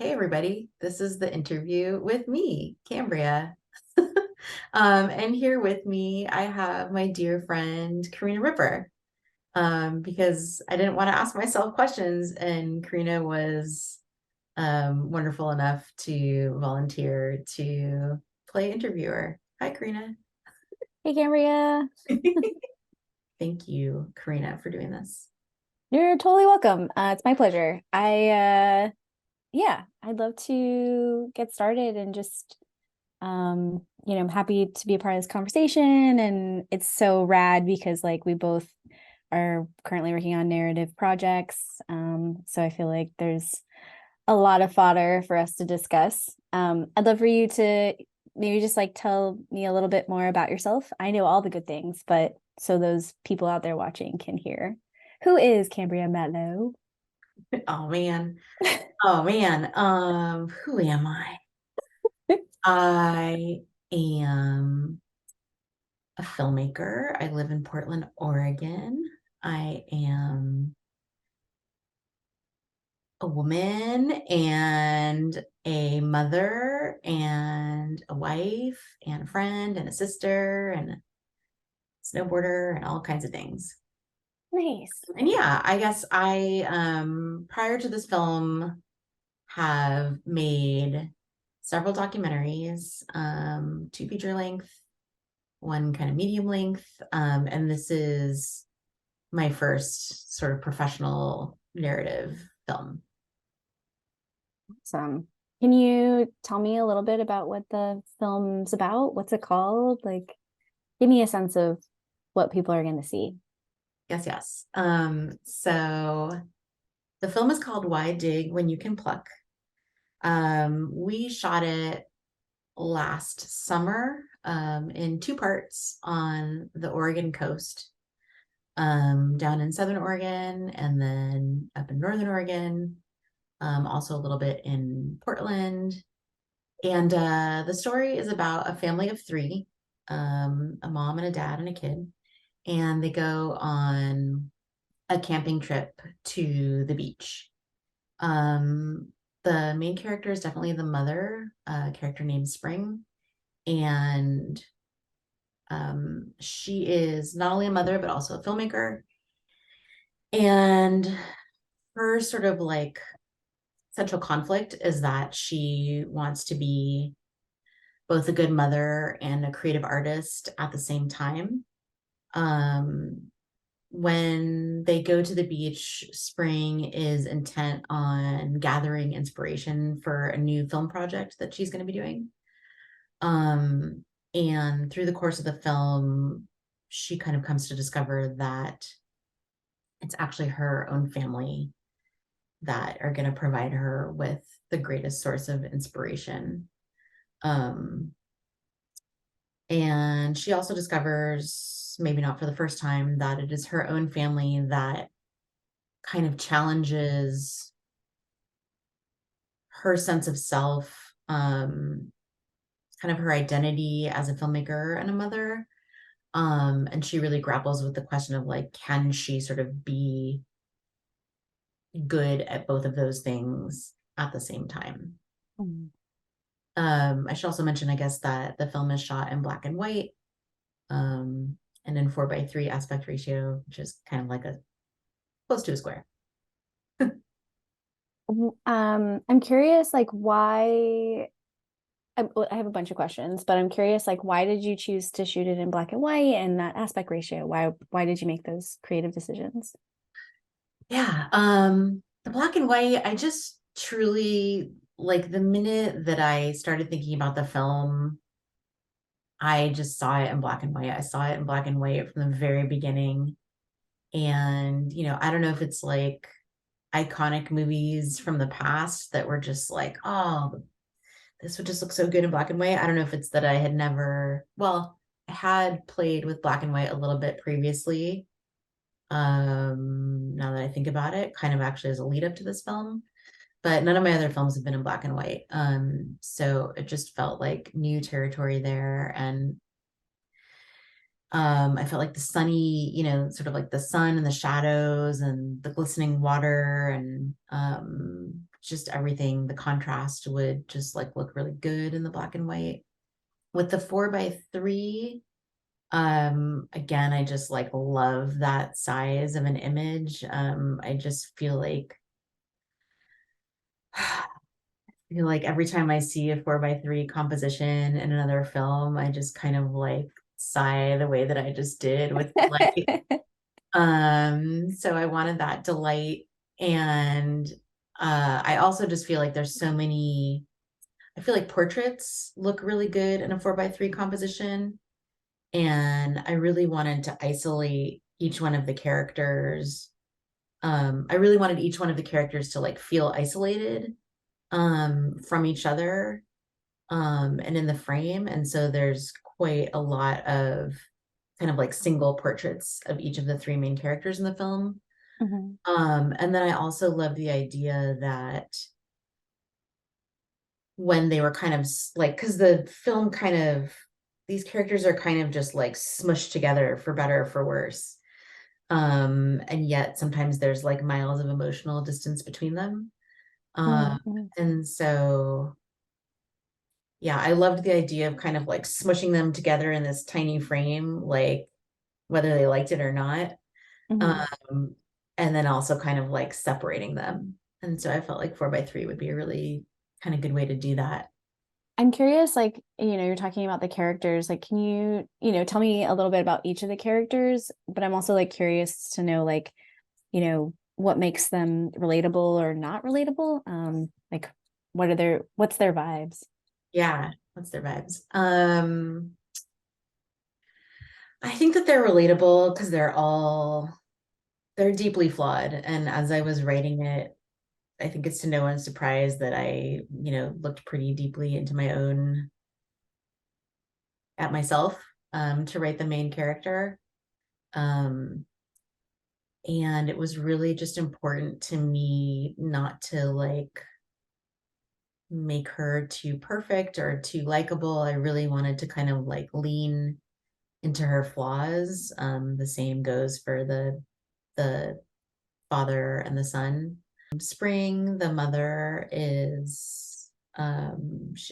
Hey, everybody. This is the interview with me, Cambria. And here with me, I have my dear friend, Karina Ripper, because I didn't want to ask myself questions, and Karina was wonderful enough to volunteer to play interviewer. Hi, Karina. Hey, Cambria. Thank you, Karina, for doing this. You're totally welcome. It's my pleasure. Yeah, I'd love to get started and just, I'm happy to be a part of this conversation. And it's so rad because like we both are currently working on narrative projects. So I feel like there's a lot of fodder for us to discuss. I'd love for you to maybe just like tell me a little bit more about yourself. I know all the good things, but so those people out there watching can hear. Who is Cambria Matlow? Oh man. Oh man. Who am I? I am a filmmaker. I live in Portland, Oregon. I am a woman and a mother and a wife and a friend and a sister and a snowboarder and all kinds of things. Nice. And yeah, I guess I prior to this film have made several documentaries, two feature length, one kind of medium length, and this is my first sort of professional narrative film. Awesome. Can you tell me a little bit about what the film's about? What's it called? Like, give me a sense of what people are going to see. Yes, yes. So the film is called Why Dig When You Can Pluck. We shot it last summer in two parts on the Oregon coast, down in Southern Oregon and then up in Northern Oregon, also a little bit in Portland. And the story is about a family of three, a mom and a dad and a kid, and they go on a camping trip to the beach. Um, the main character is definitely the mother, a character named Spring, and she is not only a mother but also a filmmaker. And her sort of like central conflict is that she wants to be both a good mother and a creative artist at the same time. Um, when they go to the beach, Spring is intent on gathering inspiration for a new film project that she's going to be doing. Um, and through the course of the film, she kind of comes to discover that it's actually her own family that are going to provide her with the greatest source of inspiration. Um, and she also discovers, maybe not for the first time, that it is her own family that kind of challenges her sense of self, kind of her identity as a filmmaker and a mother. And she really grapples with the question of like, can she sort of be good at both of those things at the same time? Mm. I should also mention, I guess, that the film is shot in black and white, um, and in 4:3 aspect ratio, which is kind of like a close to a square. I'm curious, like, why I have a bunch of questions, but I'm curious, like, why did you choose to shoot it in black and white and that aspect ratio? Why did you make those creative decisions? Yeah, the black and white, I just truly like the minute that I started thinking about the film, I just saw it in black and white. I saw it in black and white from the very beginning. And, I don't know if it's like iconic movies from the past that were just like, oh, this would just look so good in black and white. I don't know if it's that I had never, well, I had played with black and white a little bit previously. Now that I think about it, kind of actually as a lead up to this film, but none of my other films have been in black and white. So it just felt like new territory there. And I felt like the sunny, sort of like the sun and the shadows and the glistening water and just everything, the contrast would just like look really good in the black and white. With the 4:3, again, I just like love that size of an image. I just feel like every time I see a 4:3 composition in another film, I just kind of like sigh the way that I just did with like so I wanted that delight. And I also just feel like there's so many, I feel like portraits look really good in a 4:3 composition. And I really wanted to isolate each one of the characters. I really wanted each one of the characters to like feel isolated from each other and in the frame. And so there's quite a lot of kind of like single portraits of each of the three main characters in the film. Mhm. And then I also love the idea that when they were kind of like, because the film kind of, these characters are kind of just like smushed together for better or for worse. And yet sometimes there's like miles of emotional distance between them. Mhm. And so, yeah, I loved the idea of kind of like smushing them together in this tiny frame, like whether they liked it or not. Mhm. Um, and then also kind of like separating them. And so I felt like 4:3 would be a really kind of good way to do that. I'm curious, like, you're talking about the characters. Like, can tell me a little bit about each of the characters? But I'm also like curious to know, like, what makes them relatable or not relatable? Like, what's their vibes? Yeah, what's their vibes? I think that they're relatable because they're deeply flawed. And as I was writing it, I think it's to no one's surprise that I, looked pretty deeply into my own at myself to write the main character. Um, and it was really just important to me not to like make her too perfect or too likable. I really wanted to kind of like lean into her flaws. The same goes for the father and the son. Spring, the mother, is I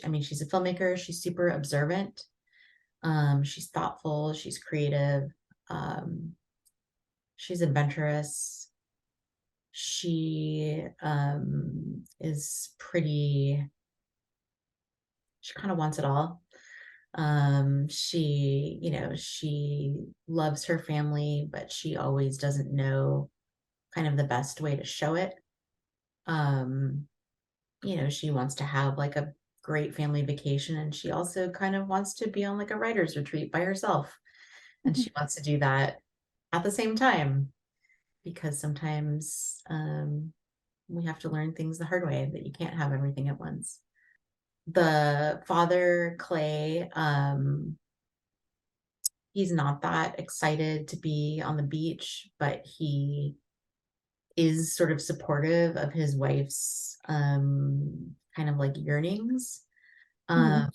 mean, she's a filmmaker. She's super observant. She's thoughtful. She's creative. Um, she's adventurous. She is pretty. She kind of wants it all. She loves her family, but she always doesn't know kind of the best way to show it. Um, she wants to have like a great family vacation, and she also kind of wants to be on like a writer's retreat by herself. And she wants to do that at the same time because sometimes we have to learn things the hard way, that you can't have everything at once. The father, Clay, he's not that excited to be on the beach, but he is sort of supportive of his wife's kind of like yearnings. Mhm. Um,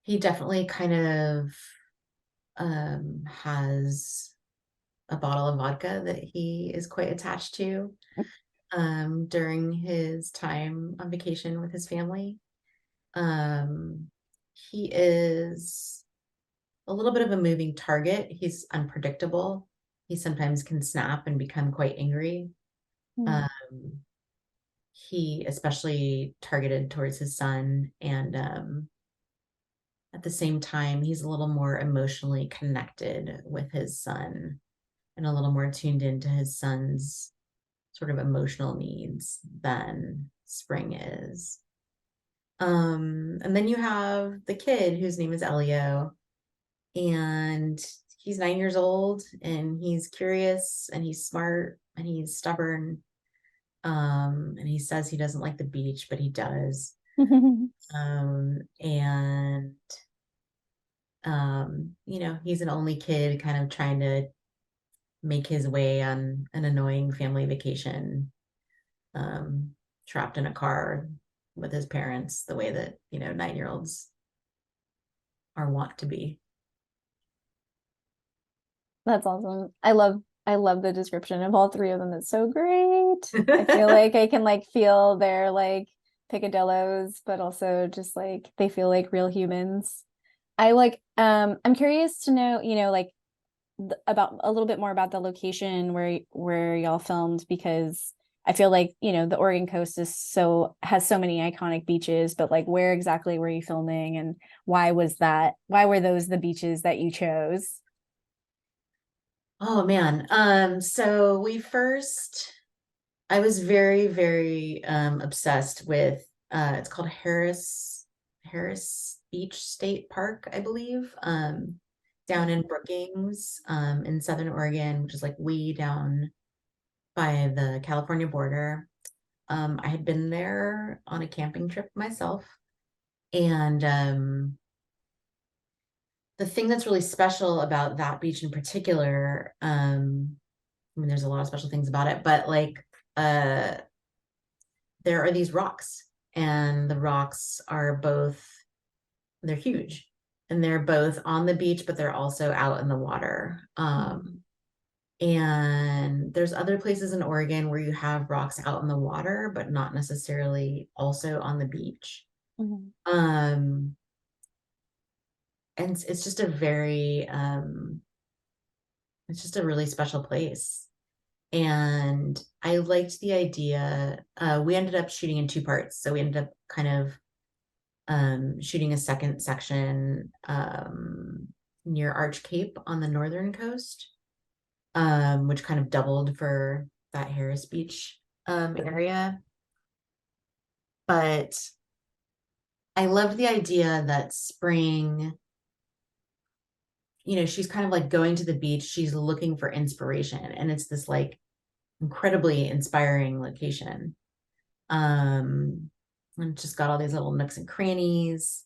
he definitely kind of has a bottle of vodka that he is quite attached to during his time on vacation with his family. Um, he is a little bit of a moving target. He's unpredictable. He sometimes can snap and become quite angry. Mhm. Um, he especially targeted towards his son, and at the same time, he's a little more emotionally connected with his son and a little more tuned into his son's sort of emotional needs than Spring is. And then you have the kid whose name is Elio, and he's 9 years old, and he's curious, and he's smart, and he's stubborn. And he says he doesn't like the beach, but he does. And he's an only kid kind of trying to make his way on an annoying family vacation, um, trapped in a car with his parents, the way that, 9-year-olds are wont to be. That's awesome. I love the description of all three of them. It's so great. cute. I feel like I can like feel their like picadillos, but also just like they feel like real humans. I like I'm curious to know, like about a little bit more about the location where y'all filmed, because I feel like, the Oregon coast has so many iconic beaches, but like where exactly were you filming, and why were those the beaches that you chose? Oh man. So I was very, very obsessed with it's called Harris Beach State Park, I believe. Down in Brookings, in Southern Oregon, which is like way down by the California border. I had been there on a camping trip myself. And the thing that's really special about that beach in particular, I mean, there's a lot of special things about it, but like uh there are these rocks, and the rocks are they're huge, and they're both on the beach, but they're also out in the water. And there's other places in Oregon where you have rocks out in the water, but not necessarily also on the beach. Mhm. Um, and it's just it's just a really special place. And I liked the idea. We ended up shooting in two parts. So we ended up kind of shooting a second section near Arch Cape on the northern coast, which kind of doubled for that Harris Beach area. But I loved the idea that Spring, she's kind of like going to the beach, she's looking for inspiration, and it's this like incredibly inspiring location. And it's just got all these little nooks and crannies.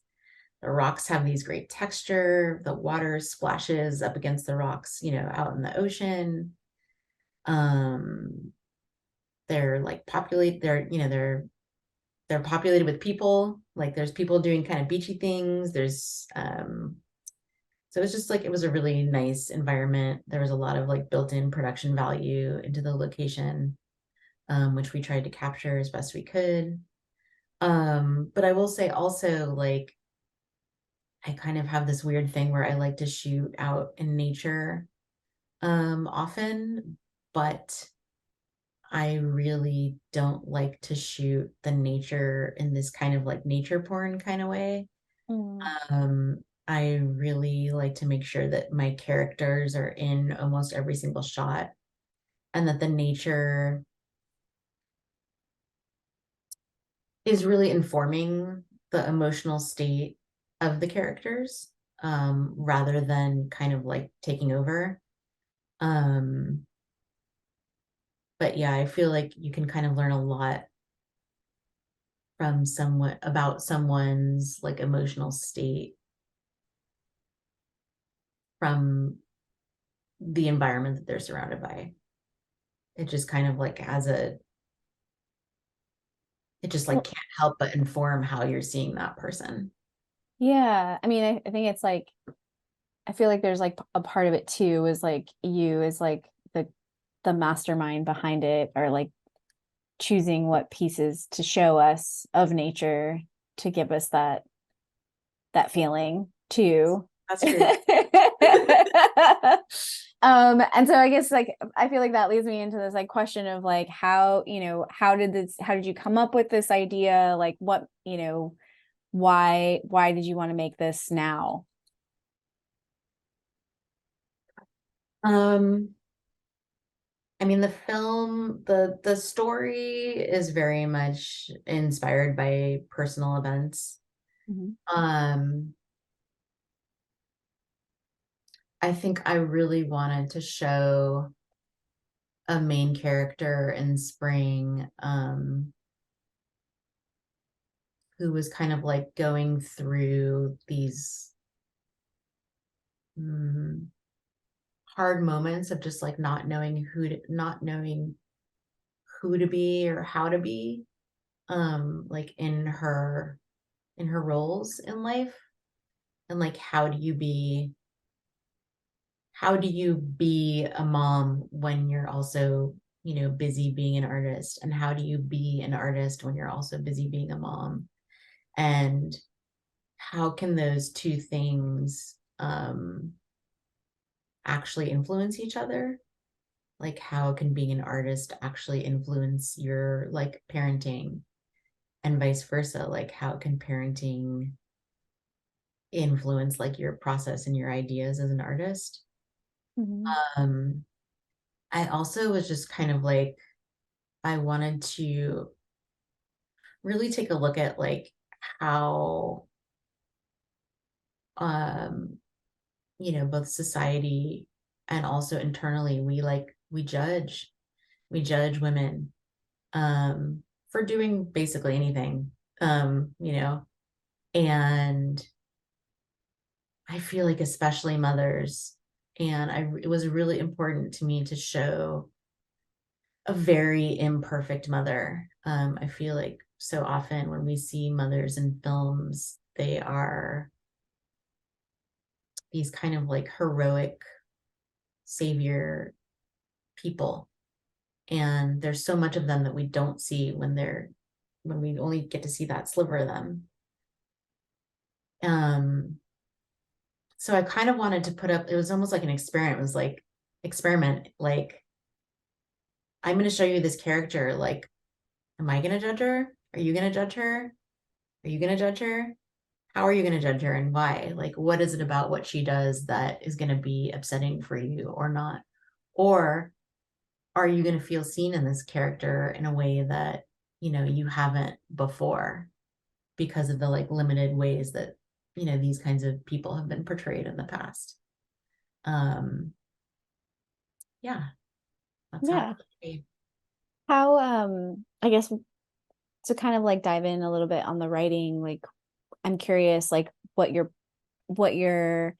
The rocks have these great texture. The water splashes up against the rocks, out in the ocean. Um, they're like populate. They're populated with people. Like there's people doing kind of beachy things. So it's just like it was a really nice environment. There was a lot of like built-in production value into the location, which we tried to capture as best we could. But I will say also, like, I kind of have this weird thing where I like to shoot out in nature often, but I really don't like to shoot the nature in this kind of like nature porn kind of way. Mm. I really like to make sure that my characters are in almost every single shot, and that the nature is really informing the emotional state of the characters, rather than kind of like taking over. Um, but yeah, I feel like you can kind of learn a lot from someone about someone's like emotional state from the environment that they're surrounded by. It just kind of like it just like Well, can't help but inform how you're seeing that person. yeah, I mean, I think it's like I feel like there's like a part of it too is like you is like the mastermind behind it, or like choosing what pieces to show us of nature to give us that feeling too. That's true. And so I guess like I feel like that leads me into this like question of like how did you come up with this idea? Like what, why did you want to make this now? Um, I mean, the story is very much inspired by personal events. Mhm. Um, I think I really wanted to show a main character in Spring, who was kind of like going through these mm, hard moments of just like not knowing who to be or how to be, like in her roles in life, and like how do you be a mom when you're also busy being an artist, and how do you be an artist when you're also busy being a mom, and how can those two things actually influence each other? Like, how can being an artist actually influence your like parenting, and vice versa? Like, how can parenting influence like your process and your ideas as an artist? Mhm. um I also was just kind of like, I wanted to really take a look at like how um both society and also internally we judge women for doing basically anything, and I feel like especially mothers. And it was really important to me to show a very imperfect mother. I feel like so often when we see mothers in films, they are these kind of like heroic savior people. And there's so much of them that we don't see when we only get to see that sliver of them. Um, so I kind of wanted to put up, it was almost like an experiment. It was like experiment, like, I'm going to show you this character. Like, am I going to judge her? Are you going to judge her? Are you going to judge her? How are you going to judge her, and why? Like, what is it about what she does that is going to be upsetting for you or not? Or are you going to feel seen in this character in a way that, you haven't before, because of the like limited ways that, these kinds of people have been portrayed in the past? Um, yeah, that's how Yeah. it How, I guess to kind of like dive in a little bit on the writing, like I'm curious, like what your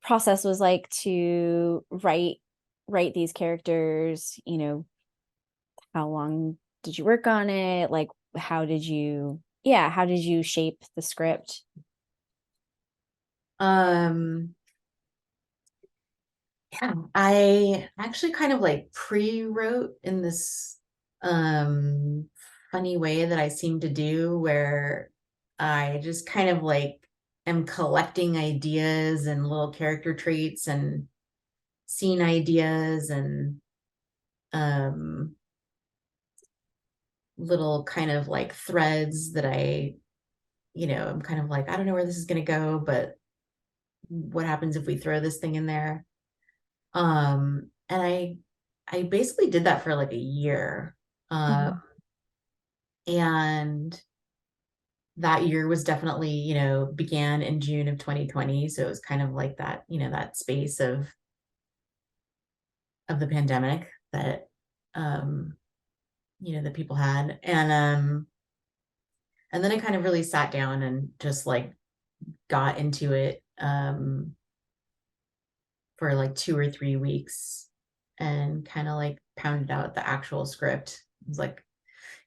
process was like to write these characters, how long did you work on it? Like, how did you shape the script? um Yeah, I actually kind of like pre-wrote in this funny way that I seem to do, where I just kind of like am collecting ideas and little character traits and scene ideas and um little kind of like threads that I'm kind of like, I don't know where this is going to go, but what happens if we throw this thing in there? And I basically did that for like a year. Mhm. And that year was definitely, began in June of 2020. So it was kind of like that, that space of the pandemic that um, that people had. And then I kind of really sat down and just like got into it for like 2 or 3 weeks, and kind of like pounded out the actual script. It was like,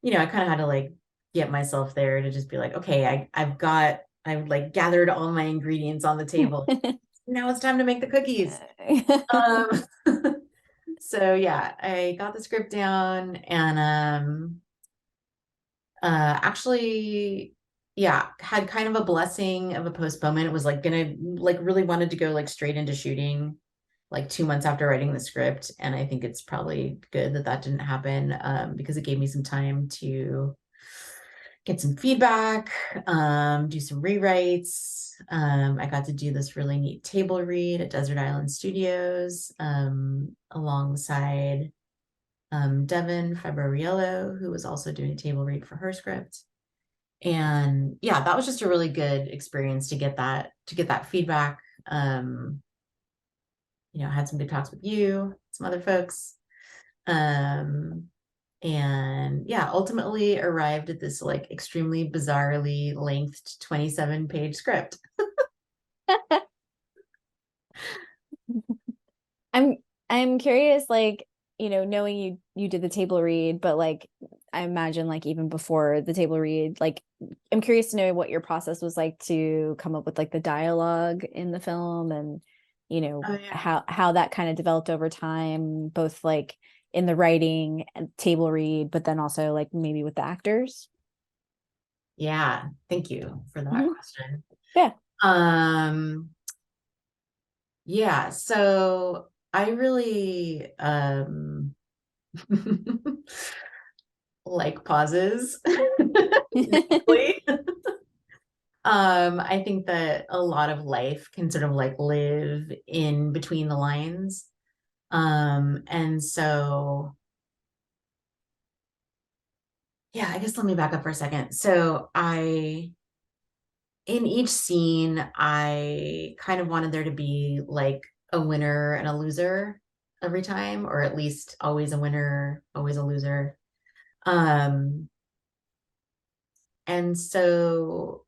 I kind of had to like get myself there to just be like, okay, I've like gathered all my ingredients on the table. Now it's time to make the cookies. Um, so yeah, I got the script down, and actually, yeah, had kind of a blessing of a postponement. It was like gonna like really wanted to go like straight into shooting like 2 months after writing the script, and I think it's probably good that that didn't happen, because it gave me some time to get some feedback, do some rewrites. I got to do this really neat table read at Desert Island Studios, alongside Devin Fabriello, who was also doing a table read for her script. And yeah, that was just a really good experience to get that feedback. I had some good talks with you, some other folks. Um, and yeah, ultimately arrived at this like extremely bizarrely lengthed 27-page script. I'm I'm curious, like, knowing you did the table read, but like I imagine like even before the table read, like I'm curious to know what your process was like to come up with like the dialogue in the film, and Oh yeah. how that kind of developed over time, both like in the writing and table read, but then also like maybe with the actors? Yeah, thank you for that Mhm. question. Yeah. Um, yeah, so I really like pauses. Basically. I think that a lot of life can sort of like live in between the lines. And so yeah, I guess let me back up for a second. So in each scene, I kind of wanted there to be like a winner and a loser every time, or at least always a winner, always a loser. Um, and so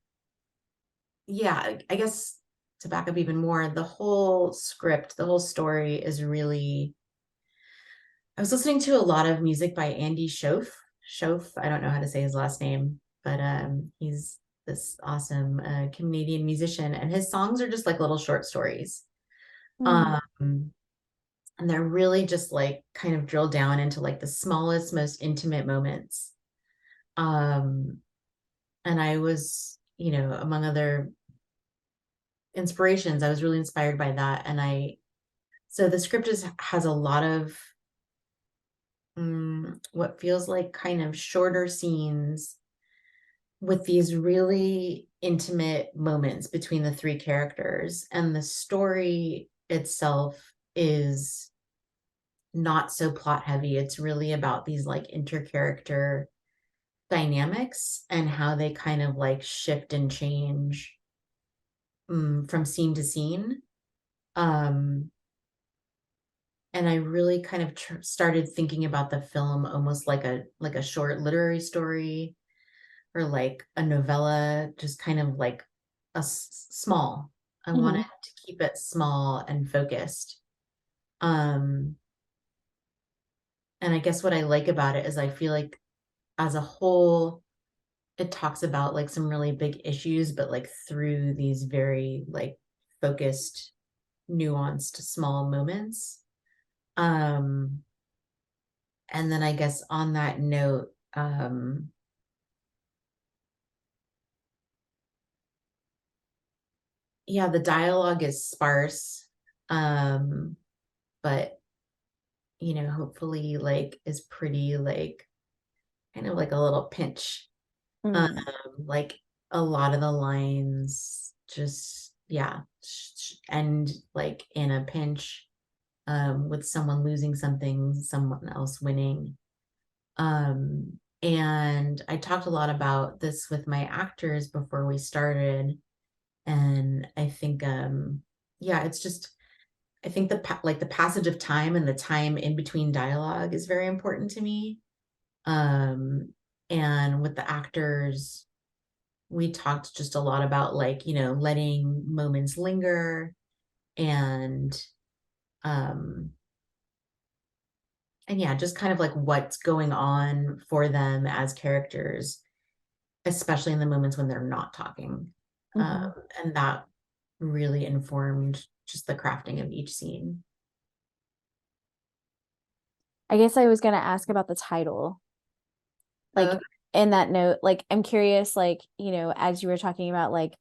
yeah, I guess to back up even more, the whole script, the whole story is really. I was listening to a lot of music by Andy Schoaf. Schoaf, I don't know how to say his last name, but he's this awesome Canadian musician, and his songs are just like little short stories. Mm, Um, and they're really just like kind of drilled down into like the smallest, most intimate moments. Um, and I was, among other inspirations, I was really inspired by that. So the script has a lot of what feels like kind of shorter scenes with these really intimate moments between the three characters. And the story itself is not so plot heavy. It's really about these like intercharacter dynamics and how they kind of like shift and change from scene to scene. Um, and I really kind of started thinking about the film almost like a short literary story or like a novella, just kind of like small. I wanted mhm, to keep it small and focused. Um, and I guess what I like about it is I feel like as a whole, it talks about like some really big issues, but like through these very like focused, nuanced, small moments. Um, and then I guess on that note, yeah, the dialogue is sparse, um, but hopefully like is pretty like kind of like a little pinch. Um, mm, like a lot of the lines just yeah, end like in a pinch, with someone losing something, someone else winning. And I talked a lot about this with my actors before we started, and I think yeah, it's just I think like the passage of time and the time in between dialogue is very important to me. Um, and with the actors, we talked just a lot about like, letting moments linger and um and yeah, just kind of like what's going on for them as characters, especially in the moments when they're not talking. Um, mhm. and that really informed just the crafting of each scene. I guess I was gonna ask about the title. Uh, Like in that note, like I'm curious, like, as you were talking about, like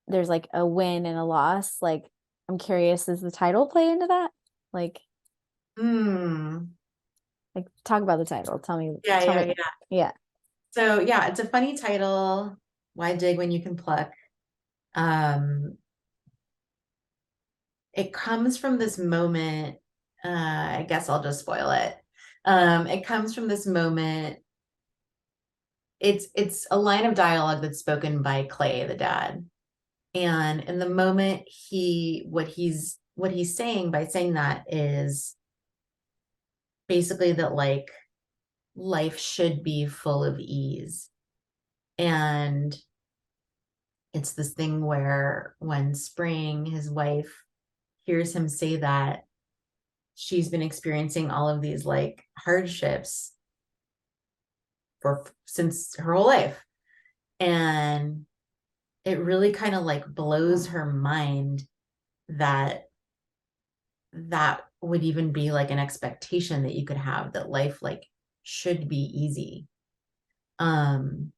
there's like a win and a loss. Like I'm curious, does the title play into that? Like, hmm. like talk about the title. Yeah, Tell yeah, me. yeah. Yeah. So yeah, it's a funny title. Why dig when you can pluck? Um, it comes from this moment. I guess I'll just spoil it. It comes from this moment. It's a line of dialogue that's spoken by Clay, the dad. And in the moment what he's saying by saying that is basically that like life should be full of ease. And it's this thing where when Spring, his wife, hears him say that, she's been experiencing all of these like hardships for since her whole life. And it really kind of like blows her mind that that would even be like an expectation that you could have, that life like should be easy. Um,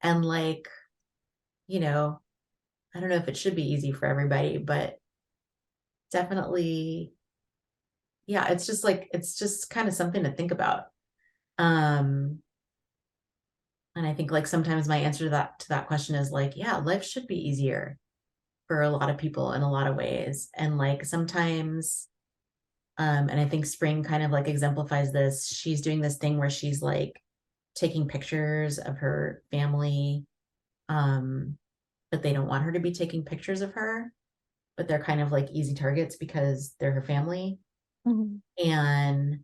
and like, you know, I don't know if it should be easy for everybody, but definitely, yeah, it's just like, it's just kind of something to think about. Um, and I think like sometimes my answer to that question is like, yeah, life should be easier for a lot of people in a lot of ways. And like sometimes, and I think Spring kind of like exemplifies this. She's doing this thing where she's like taking pictures of her family, um, but they don't want her to be taking pictures of her, but they're kind of like easy targets because they're her family. Mhm. And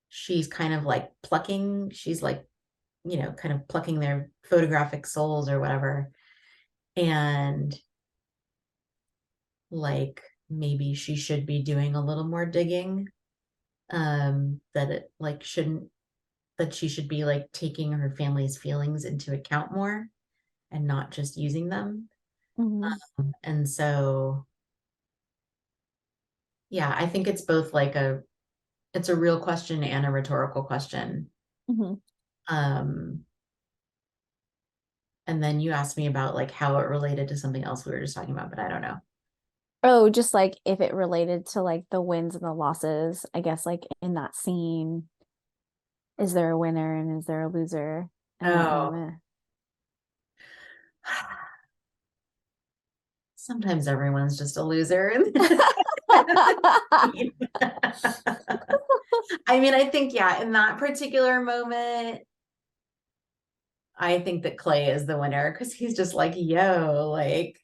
she's kind of like plucking, she's like, you know, kind of plucking their photographic souls or whatever. And like maybe she should be doing a little more digging. That it like shouldn't, that she should be like taking her family's feelings into account more and not just using them. Mhm. And so, yeah, I think it's both like it's a real question and a rhetorical question. Mhm. Um, and then you asked me about like how it related to something else we were just talking about, but I don't know. Oh, just like if it related to like the wins and the losses, I guess like in that scene, is there a winner and is there a loser in that Oh, moment? sometimes everyone's just a loser. I mean, I think, yeah, in that particular moment, I think that Clay is the winner because he's just like, yo, like,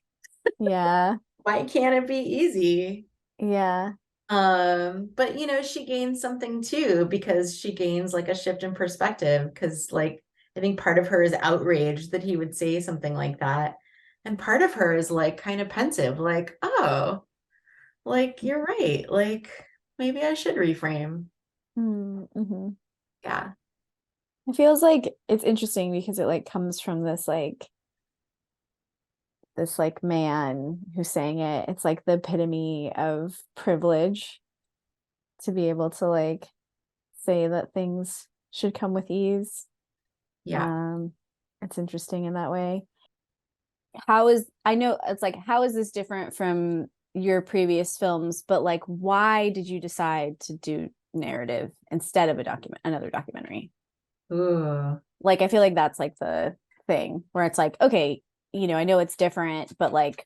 Yeah. why can't it be easy? Yeah. But you know, she gains something too because she gains like a shift in perspective because like I think part of her is outraged that he would say something like that. And part of her is like kind of pensive, like, oh, like you're right. Like maybe I should reframe. Mm-hmm. Yeah. It feels like it's interesting because it like comes from this like man who's saying it. It's like the epitome of privilege to be able to like say that things should come with ease. Yeah. Um, it's interesting in that way. How is I know it's like how is this different from your previous films, but like why did you decide to do narrative instead of another documentary? Ooh. Like I feel like that's like the thing where it's like, okay, I know it's different, but like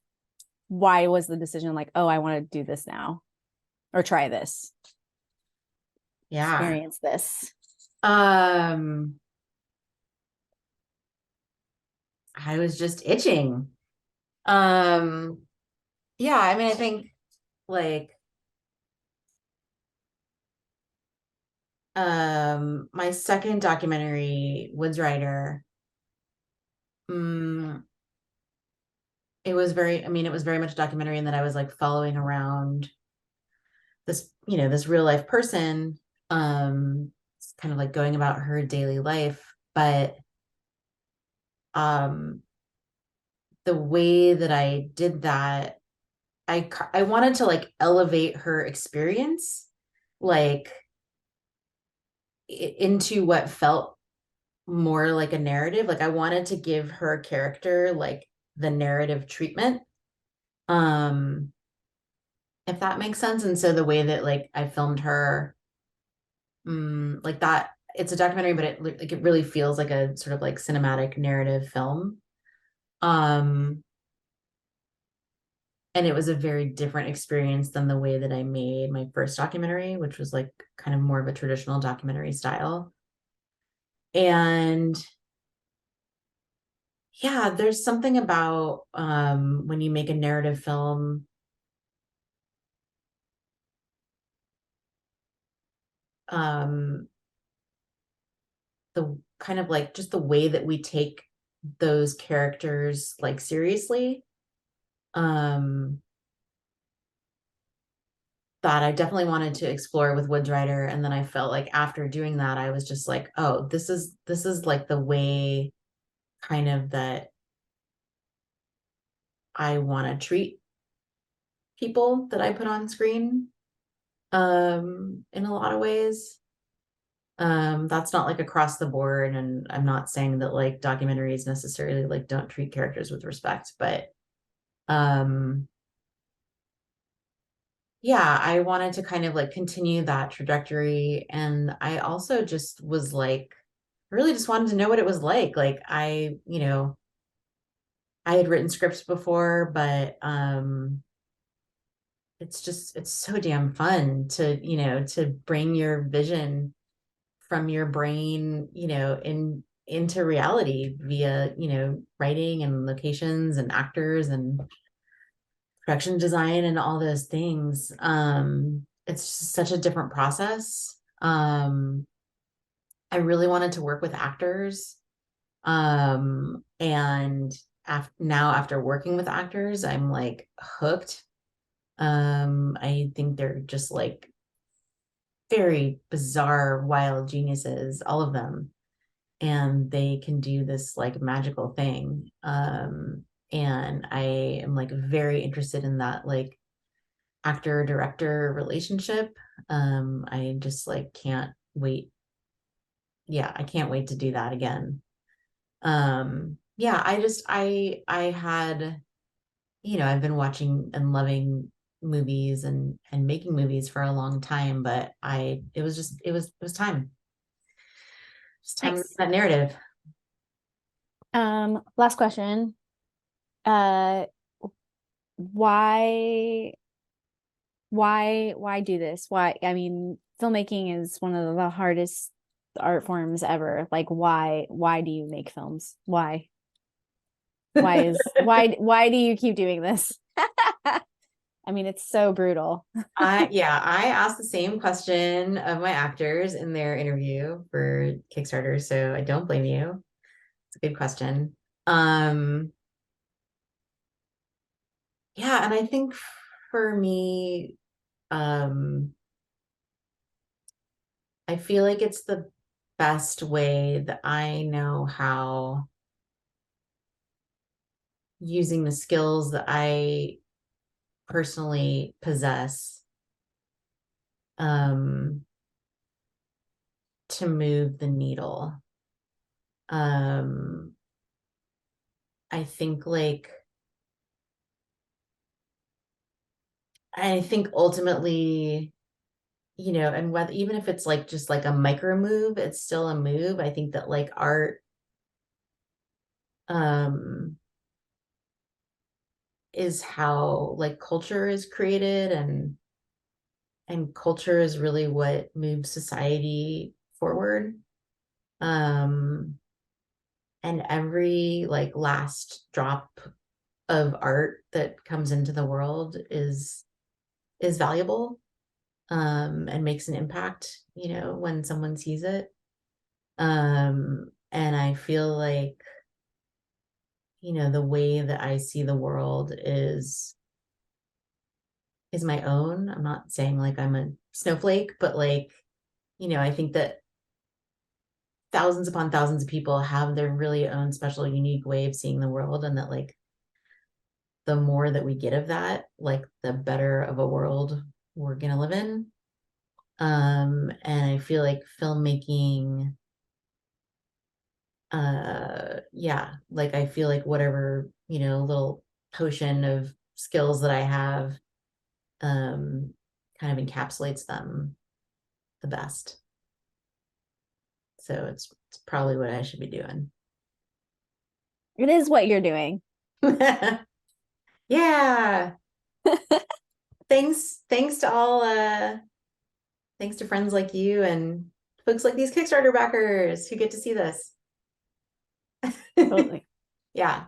why was the decision like, oh, I want to do this now or try this, Yeah. experience this? Um, I was just itching. Um, yeah, I mean, I think like my second documentary, Woods Rider, mm, it was very, I mean, it was very much a documentary in that I was like following around this, you know, this real life person, kind of like going about her daily life. But um the way that I did that, I wanted to like elevate her experience, like into what felt more like a narrative. Like I wanted to give her character like the narrative treatment. Um, if that makes sense. And so the way that like I filmed her, like that, it's a documentary, but it really feels like a sort of like cinematic narrative film. Um, and it was a very different experience than the way that I made my first documentary, which was like kind of more of a traditional documentary style. And yeah, there's something about when you make a narrative film, um, the kind of like just the way that we take those characters like seriously. Um, that I definitely wanted to explore with Woods Rider. And then I felt like after doing that, I was just like, oh, this is like the way kind of that I want to treat people that I put on screen, in a lot of ways. That's not like across the board, and I'm not saying that like documentaries necessarily like don't treat characters with respect, but um yeah, I wanted to kind of like continue that trajectory. And I also just was like, really just wanted to know what it was like. Like I had written scripts before, but it's so damn fun to, to bring your vision from your brain, into reality via, writing and locations and actors and production design and all those things. It's just such a different process. I really wanted to work with actors. And now after working with actors, I'm like hooked. I think they're just like very bizarre, wild geniuses, all of them. And they can do this like magical thing. And I am like very interested in that like actor director relationship. I just like can't wait. Yeah, I can't wait to do that again. Yeah, I had, I've been watching and loving movies and making movies for a long time, but it was just it was time. It's time to Nice. that narrative. Last question. Uh, why why do this? Why? I mean, filmmaking is one of the hardest art forms ever. Like, why do you make films? Why do you keep doing this? I mean, it's so brutal. I asked the same question of my actors in their interview for Kickstarter, so I don't blame you. It's a good question. Um, yeah, and I think for me, um, I feel like it's the best way that I know how, using the skills that I personally possess, um, to move the needle. Um, I think like I think ultimately, and whether even if it's like just like a micro move, it's still a move. I think that like art um is how like culture is created, and culture is really what moves society forward. Um and every like last drop of art that comes into the world is valuable, and makes an impact, when someone sees it. And I feel like, the way that I see the world is my own. I'm not saying like I'm a snowflake, but like, I think that thousands upon thousands of people have their really own special, unique way of seeing the world, and that like the more that we get of that, like the better of a world we're gonna live in. And I feel like filmmaking, yeah, like I feel like whatever, little potion of skills that I have, um kind of encapsulates them the best. So it's probably what I should be doing. It is what you're doing. Yeah. Thanks to all, thanks to friends like you and folks like these Kickstarter backers who get to see this. Totally. Yeah.